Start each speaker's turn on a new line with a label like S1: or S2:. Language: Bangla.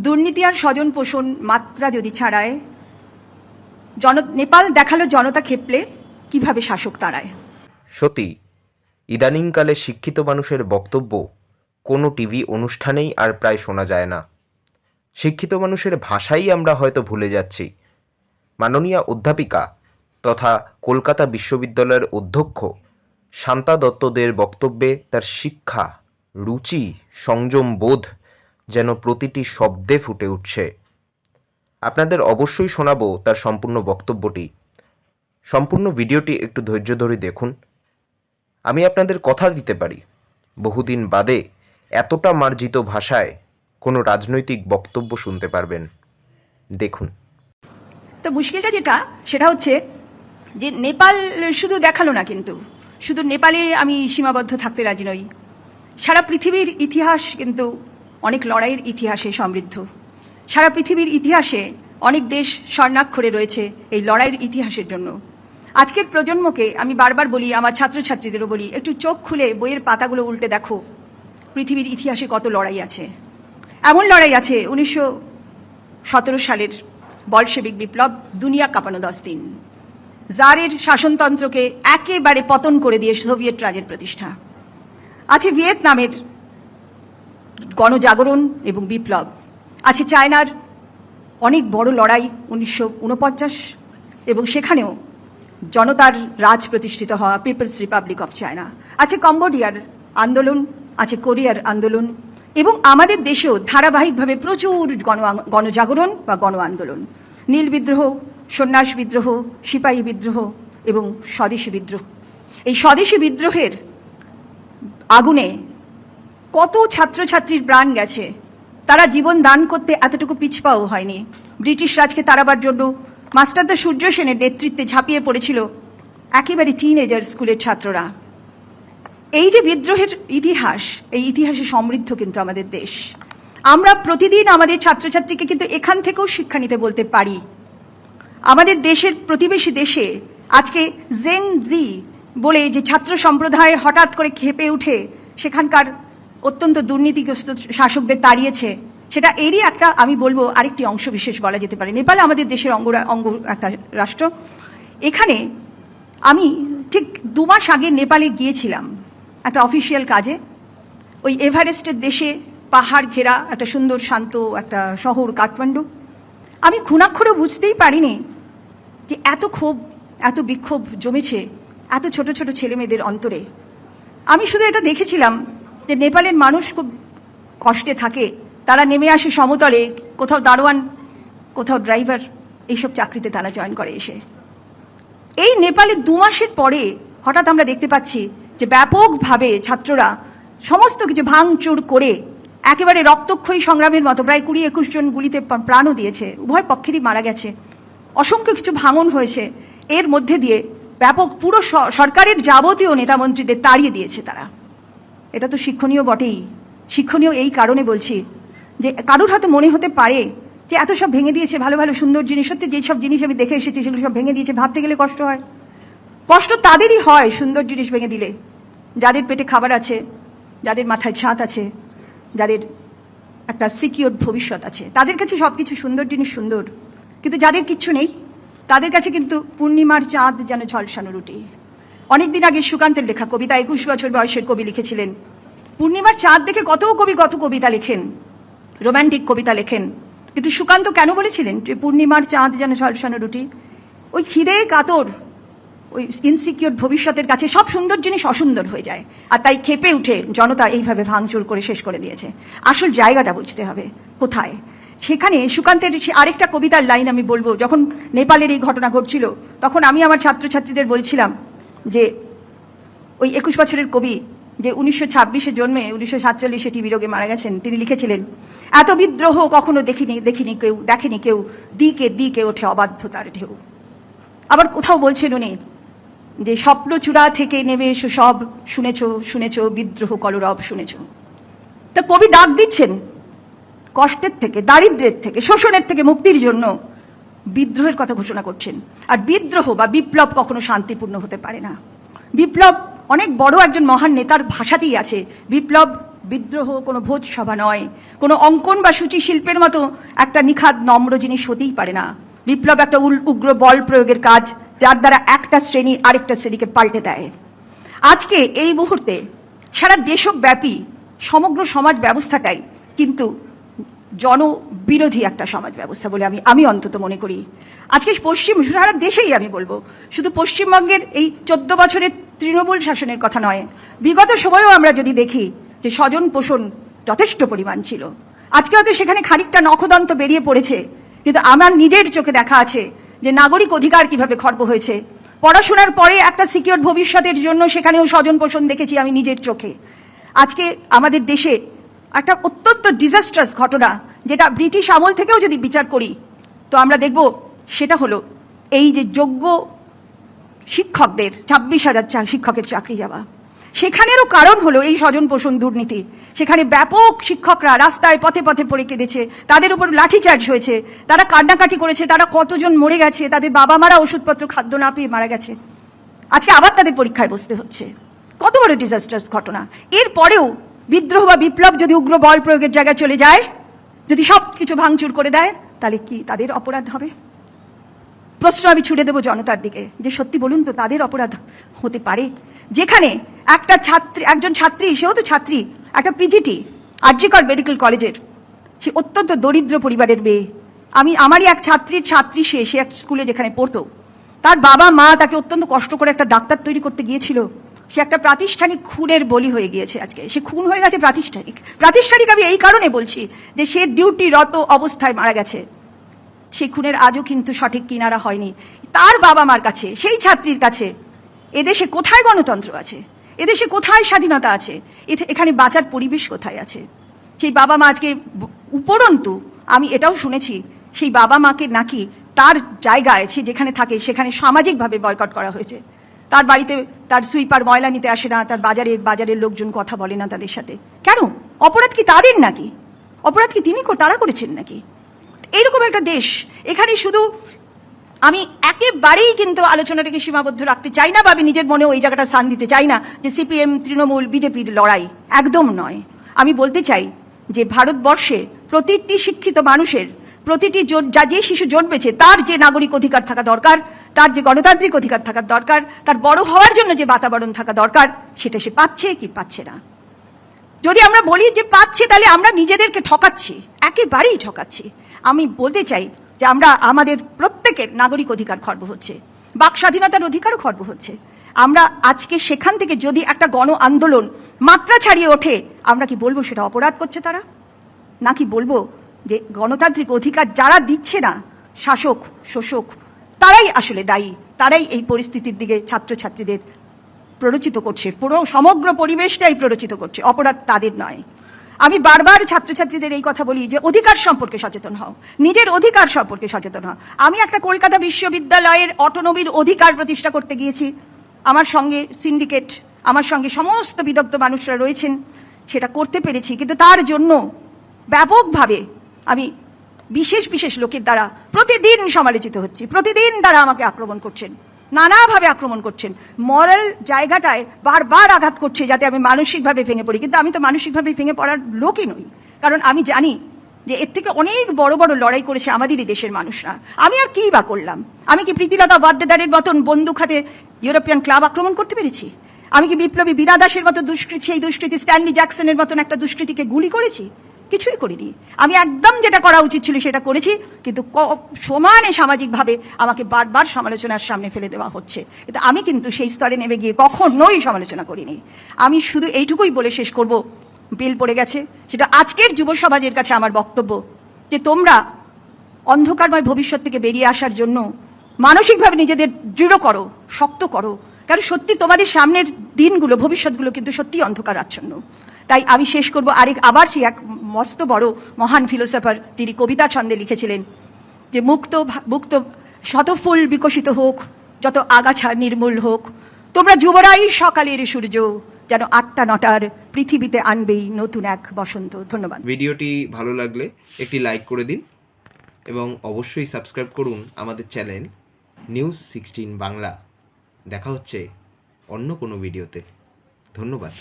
S1: দুর্নীতি আর স্বজন পোষণ মাত্রা যদি ছাড়ায়, নেপাল দেখালো জনতা ক্ষেপলে কিভাবে শাসক তাড়ায়।
S2: সত্যি ইদানিংকালে শিক্ষিত মানুষের বক্তব্য কোনো টিভি অনুষ্ঠানেই আর প্রায় শোনা যায় না। শিক্ষিত মানুষের ভাষাই আমরা হয়তো ভুলে যাচ্ছি। মাননীয়া অধ্যাপিকা তথা কলকাতা বিশ্ববিদ্যালয়ের অধ্যক্ষ শান্তা দত্তদের বক্তব্যে তার শিক্ষা, রুচি, সংযম বোধ যেন প্রতিটি শব্দে ফুটে উঠছে। আপনাদের অবশ্যই শোনাবো তার সম্পূর্ণ বক্তব্যটি। সম্পূর্ণ ভিডিওটি একটু ধৈর্য ধরে দেখুন। আমি আপনাদের কথা দিতে পারি, বহুদিন বাদে এতটা মার্জিত ভাষায় কোনো রাজনৈতিক বক্তব্য শুনতে পারবেন। দেখুন।
S1: তো মুশকিলটা যেটা সেটা হচ্ছে যে নেপাল শুধু দেখালো না, কিন্তু শুধু নেপালে আমি সীমাবদ্ধ থাকতে রাজি নই। সারা পৃথিবীর ইতিহাস কিন্তু অনেক লড়াইয়ের ইতিহাসে সমৃদ্ধ। সারা পৃথিবীর ইতিহাসে অনেক দেশ স্বর্ণাক্ষরে রয়েছে এই লড়াইয়ের ইতিহাসের জন্য। আজকের প্রজন্মকে আমি বারবার বলি, আমার ছাত্রছাত্রীদেরও বলি, একটু চোখ খুলে বইয়ের পাতাগুলো উল্টে দেখো, পৃথিবীর ইতিহাসে কত লড়াই আছে। এমন লড়াই আছে 1917 সালের বলশেবিক বিপ্লব, দুনিয়া কাঁপানো 10 দিন। জারের শাসনতন্ত্রকে একেবারে পতন করে দিয়ে সোভিয়েত রাজের প্রতিষ্ঠা। আছে ভিয়েতনামের গণজাগরণ এবং বিপ্লব। আছে চায়নার অনেক বড় লড়াই 1949, এবং সেখানেও জনতার রাজ প্রতিষ্ঠিত হওয়া, পিপলস রিপাবলিক অফ চায়না। আছে কম্বোডিয়ার আন্দোলন, আছে কোরিয়ার আন্দোলন, এবং আমাদের দেশেও ধারাবাহিকভাবে প্রচুর গণজাগরণ বা গণ আন্দোলন। নীল বিদ্রোহ, সন্ন্যাস বিদ্রোহ, সিপাহী বিদ্রোহ এবং স্বদেশী বিদ্রোহ। এই স্বদেশী বিদ্রোহের আগুনে কত ছাত্রছাত্রীর প্রাণ গেছে, তারা জীবন দান করতে এতটুকু পিছপাও হয়নি। ব্রিটিশ রাজকে তাড়াবার জন্য মাস্টারদা সূর্য সেনের নেতৃত্বে ঝাঁপিয়ে পড়েছিল একেবারে টিনএজার স্কুলের ছাত্ররা। এই যে বিদ্রোহের ইতিহাস, এই ইতিহাসে সমৃদ্ধ কিন্তু আমাদের দেশ। আমরা প্রতিদিন আমাদের ছাত্রছাত্রীকে কিন্তু এখান থেকেও শিক্ষা নিতে বলতে পারি। আমাদের দেশের প্রতিবেশী দেশে আজকে জেন জি বলে যে ছাত্র সম্প্রদায় হঠাৎ করে খেপে উঠে সেখানকার অত্যন্ত দুর্নীতিগ্রস্ত শাসকদের তাড়িয়েছে, সেটা এরই একটা, আমি বলবো, আরেকটি অংশ বিশেষ বলা যেতে পারে। নেপাল আমাদের দেশের অঙ্গ একটা রাষ্ট্র। এখানে আমি ঠিক 2 মাস আগে নেপালে গিয়েছিলাম একটা অফিসিয়াল কাজে। ওই এভারেস্টের দেশে পাহাড় ঘেরা একটা সুন্দর শান্ত একটা শহর কাঠমান্ডু। আমি ঘুণাক্ষরেও বুঝতেই পারিনি যে এত ক্ষোভ, এত বিক্ষোভ জমেছে এত ছোট ছোট ছেলে মেয়েদের অন্তরে। আমি শুধু এটা দেখেছিলাম যে নেপালের মানুষ খুব কষ্টে থাকে, তারা নেমে আসে সমতলে, কোথাও দারোয়ান, কোথাও ড্রাইভার, এইসব চাকরিতে তারা জয়েন করে এসে। এই নেপালে 2 মাসের পরে হঠাৎ আমরা দেখতে পাচ্ছি যে ব্যাপকভাবে ছাত্ররা সমস্ত কিছু ভাঙচুর করে একেবারে রক্তক্ষয়ী সংগ্রামের মতো প্রায় 20-21 জন গুলিতে প্রাণও দিয়েছে, উভয় পক্ষেরই মারা গেছে, অসংখ্য কিছু ভাঙন হয়েছে। এর মধ্যে দিয়ে ব্যাপক পুরো সরকারের যাবতীয় নেতামন্ত্রীদের তাড়িয়ে দিয়েছে তারা। এটা তো শিক্ষণীয় বটেই। শিক্ষণীয় এই কারণে বলছি যে কারোর হয়তো মনে হতে পারে যে এত সব ভেঙে দিয়েছে, ভালো ভালো সুন্দর জিনিস, সত্যি যেসব জিনিস আমি দেখে এসেছি সেগুলো সব ভেঙে দিয়েছে, ভাবতে গেলে কষ্ট হয়। কষ্ট তাদেরই হয় সুন্দর জিনিস ভেঙে দিলে, যাদের পেটে খাবার আছে, যাদের মাথায় ছাদ আছে, যাদের একটা সিকিউর ভবিষ্যৎ আছে, তাদের কাছে সব কিছু সুন্দর জিনিস সুন্দর, কিন্তু যাদের কিচ্ছু নেই তাদের কাছে কিন্তু পূর্ণিমার চাঁদ যেন ঝলসানো রুটি। অনেকদিন আগে সুকান্তের লেখা কবিতা, 21 বছর বয়সের কবি লিখেছিলেন, পূর্ণিমার চাঁদ দেখে কত কবি কত কবিতা লেখেন, রোম্যান্টিক কবিতা লেখেন, কিন্তু সুকান্ত কেন বলেছিলেন যে পূর্ণিমার চাঁদ যেন ঝলসানো রুটি? ওই খিদে কাতর, ওই ইনসিকিউর ভবিষ্যতের কাছে সব সুন্দর জিনিস অসুন্দর হয়ে যায়, আর তাই খেপে উঠে জনতা এইভাবে ভাঙচুর করে শেষ করে দিয়েছে। আসল জায়গাটা বুঝতে হবে কোথায়। সেখানে সুকান্তের আরেকটা কবিতার লাইন আমি বলবো, যখন নেপালের এই ঘটনা ঘটছিল তখন আমি আমার ছাত্রছাত্রীদের বলছিলাম যে ওই 21 বছরের কবি যে 1926-এ জন্মে 1947-এ টিবি রোগে মারা গেছেন, তিনি লিখেছিলেন, এত বিদ্রোহ কখনো দেখেনি কেউ, দিকে দিকে ওঠে অবাধ্যতার ঢেউ। আবার কোথাও বলছেন উনি যে স্বপ্ন চূড়া থেকে নেমে এসো সব, শুনেছ বিদ্রোহ কলরব শুনেছ। তা কবি ডাক দিচ্ছেন কষ্টের থেকে, দারিদ্র্যের থেকে, শোষণের থেকে মুক্তির জন্য বিদ্রোহের কথা ঘোষণা করছেন। আর বিদ্রোহ বা বিপ্লব কখনো শান্তিপূর্ণ হতে পারে না। বিপ্লব অনেক বড় একজন মহান নেতার ভাষাতেই আছে, বিপ্লব বিদ্রোহ, কোনো ভোজ সভা নয়, কোনো অঙ্কন বা সূচি শিল্পের মতো একটা নিখাদ নম্র জিনিস হতেই পারে না। বিপ্লব একটা উগ্র বল প্রয়োগের কাজ, যার দ্বারা একটা শ্রেণী আরেকটা শ্রেণীকে পাল্টে দেয়। আজকে এই মুহূর্তে সারা দেশব্যাপী সমগ্র সমাজ ব্যবস্থাটাই কিন্তু জনবিরোধী একটা সমাজ ব্যবস্থা বলে আমি অন্তত মনে করি। আজকে সারা দেশেই আমি বলবো, শুধু পশ্চিমবঙ্গের এই 14 বছরের তৃণমূল শাসনের কথা নয়, বিগত সময়েও আমরা যদি দেখি যে স্বজন পোষণ যথেষ্ট পরিমাণ ছিল। আজকে হয়তো সেখানে খানিকটা নখদন্ত বেরিয়ে পড়েছে, কিন্তু আমার নিজের চোখে দেখা আছে যে নাগরিক অধিকার কিভাবে খর্ব হয়েছে। পড়াশোনার পরে একটা সিকিউর ভবিষ্যতের জন্য সেখানেও স্বজন পোষণ দেখেছি আমি নিজের চোখে। আজকে আমাদের দেশে একটা অত্যন্ত ডিজাস্ট্রাস ঘটনা, যেটা ব্রিটিশ আমল থেকেও যদি বিচার করি তো আমরা দেখব, সেটা হলো এই যে যোগ্য শিক্ষকদের 26,000 শিক্ষকের চাকরি যাওয়া। সেখানেরও কারণ হলো এই স্বজন পোষণ দুর্নীতি। সেখানে ব্যাপক শিক্ষকরা রাস্তায় পথে পথে পড়ে কেঁদেছে, তাদের উপর লাঠিচার্জ হয়েছে, তারা কান্নাকাটি করেছে, তারা কতজন মরে গেছে, তাদের বাবা মারা ওষুধপত্র খাদ্য না পেয়ে মারা গেছে। আজকে আবার তাদের পরীক্ষায় বসতে হচ্ছে। কত বড় ডিজাস্টার্স ঘটনা। এরপরেও বিদ্রোহ বা বিপ্লব যদি উগ্র বল প্রয়োগের জায়গায় চলে যায়, যদি সব কিছু ভাঙচুর করে দেয়, তাহলে কি তাদের অপরাধ হবে? প্রশ্ন আমি ছুড়ে দেবো জনতার দিকে, যে সত্যি বলুন তো তাদের অপরাধ হতে পারে? যেখানে একজন ছাত্রী, সেও তো ছাত্রী, একটা পিজিটি আরজিকর মেডিকেল কলেজের, সে অত্যন্ত দরিদ্র পরিবারের মেয়ে। আমারই এক ছাত্রী সে এক স্কুলে যেখানে পড়তো, তার বাবা মা তাকে অত্যন্ত কষ্ট করে একটা ডাক্তার তৈরি করতে গিয়েছিল। সে একটা প্রাতিষ্ঠানিক খুনের বলি হয়ে গিয়েছে। আজকে সে খুন হয়ে গেছে প্রাতিষ্ঠানিক আমি এই কারণে বলছি যে সে ডিউটিরত অবস্থায় মারা গেছে। সেই খুনের আজও কিন্তু সঠিক কিনারা হয়নি। তার বাবা মার কাছে, সেই ছাত্রীর কাছে এদেশে কোথায় গণতন্ত্র আছে? এদেশে কোথায় স্বাধীনতা আছে? এখানে বাঁচার পরিবেশ কোথায় আছে? সেই বাবা মা আজকে, উপরন্তু আমি এটাও শুনেছি সেই বাবা মাকে নাকি তার জায়গায়, সে যেখানে থাকে সেখানে সামাজিকভাবে বয়কট করা হয়েছে। তার বাড়িতে তার সুইপার ময়লা নিতে আসে না, তার বাজারের লোকজন কথা বলে না তাদের সাথে। কেন? অপরাধ কি তাদের নাকি? অপরাধ কি তারা করেছেন নাকি? এইরকম একটা দেশ, এখানে শুধু আমি একেবারেই কিন্তু আলোচনাটাকে সীমাবদ্ধ রাখতে চাই না, বা আমি নিজের মনে ওই জায়গাটা স্থান দিতে চাই না যে সিপিএম, তৃণমূল, বিজেপির লড়াই, একদম নয়। আমি বলতে চাই যে ভারতবর্ষে প্রতিটি শিক্ষিত মানুষের, প্রতিটি যে শিশু জন্মেছে তার যে নাগরিক অধিকার থাকা দরকার, তার যে গণতান্ত্রিক অধিকার থাকা দরকার, তার বড় হওয়ার জন্য যে বাতাবরণ থাকা দরকার, সেটা সে পাচ্ছে কি পাচ্ছে না। যদি আমরা বলি যে পাচ্ছে, তাহলে আমরা নিজেদেরকে ঠকাচ্ছি, একেবারেই ঠকাচ্ছি। আমি বলতে চাই যে আমাদের প্রত্যেকের নাগরিক অধিকার খর্ব হচ্ছে, বাক স্বাধীনতার অধিকারও খর্ব হচ্ছে। আমরা আজকে সেখান থেকে যদি একটা গণ আন্দোলন মাত্রা ছাড়িয়ে ওঠে, আমরা কি বলবো সেটা অপরাধ করছে তারা? নাকি বলবো যে গণতান্ত্রিক অধিকার যারা দিচ্ছে না, শাসক শোষক, তারাই আসলে দায়ী, তারাই এই পরিস্থিতির দিকে ছাত্রছাত্রীদের প্ররোচিত করছে, পুরো সমগ্র পরিবেশটাই প্ররোচিত করছে, অপরাধ তাদের নয়। আমি বারবার ছাত্রছাত্রীদের এই কথা বলি যে অধিকার সম্পর্কে সচেতন হও, নিজের অধিকার সম্পর্কে সচেতন হও। আমি একটা কলকাতা বিশ্ববিদ্যালয়ের অটোনমির অধিকার প্রতিষ্ঠা করতে গিয়েছি, আমার সঙ্গে সিন্ডিকেট, আমার সঙ্গে সমস্ত বিদগ্ধ মানুষরা রয়েছেন, সেটা করতে পেরেছি। কিন্তু তার জন্য ব্যাপকভাবে আমি বিশেষ লোকের দ্বারা প্রতিদিন সমালোচিত হচ্ছি, প্রতিদিন তারা আমাকে আক্রমণ করছেন, নানাভাবে আক্রমণ করছেন, মরাল জায়গাটায় বারবার আঘাত করছে যাতে আমি মানসিকভাবে ভেঙে পড়ি। কিন্তু আমি তো মানসিকভাবে ভেঙে পড়ার লোকই নই, কারণ আমি জানি যে এর থেকে অনেক বড় বড় লড়াই করেছে আমাদেরই দেশের মানুষরা। আমি আর কি বা করলাম? আমি কি প্রীতিলতা ওয়াদ্দেদারের মতন বন্দুক হাতে ইউরোপিয়ান ক্লাব আক্রমণ করতে পেরেছি? আমি কি বিপ্লবী বীরা দাসের মতো সেই দুষ্কৃতী স্ট্যানলি জ্যাকসনের মতন একটা দুষ্কৃতীকে গুলি করেছি? কিছুই করিনি। আমি একদম যেটা করা উচিত ছিল সেটা করেছি, কিন্তু সমানে সামাজিকভাবে আমাকে বারবার সমালোচনার সামনে ফেলে দেওয়া হচ্ছে। কিন্তু আমি কিন্তু সেই স্তরে নেমে গিয়ে কখনোই সমালোচনা করিনি। আমি শুধু এইটুকুই বলে শেষ করব, বেল পড়ে গেছে, সেটা আজকের যুব সমাজের কাছে আমার বক্তব্য যে তোমরা অন্ধকারময় ভবিষ্যৎ থেকে বেরিয়ে আসার জন্য মানসিকভাবে নিজেদের দৃঢ় করো, শক্ত করো, কারণ সত্যি তোমাদের সামনের দিনগুলো, ভবিষ্যৎগুলো কিন্তু সত্যি অন্ধকার আচ্ছন্ন। তাই আমি শেষ করব আবার সেই এক মস্ত বড় মহান ফিলোসফার, তিনি কবিতা ছন্দে লিখেছিলেন যে মুক্ত শতফুল বিকশিত হোক, যত আগাছা নির্মূল হোক, তোমরা যুবরাই সকালের সূর্য, যেন 8টা 9টার পৃথিবীতে আনবেই নতুন এক বসন্ত। ধন্যবাদ।
S2: ভিডিওটি ভালো লাগলে একটি লাইক করে দিন এবং অবশ্যই সাবস্ক্রাইব করুন আমাদের চ্যানেল নিউজ 16 বাংলা। দেখা হচ্ছে অন্য কোনো ভিডিওতে। ধন্যবাদ।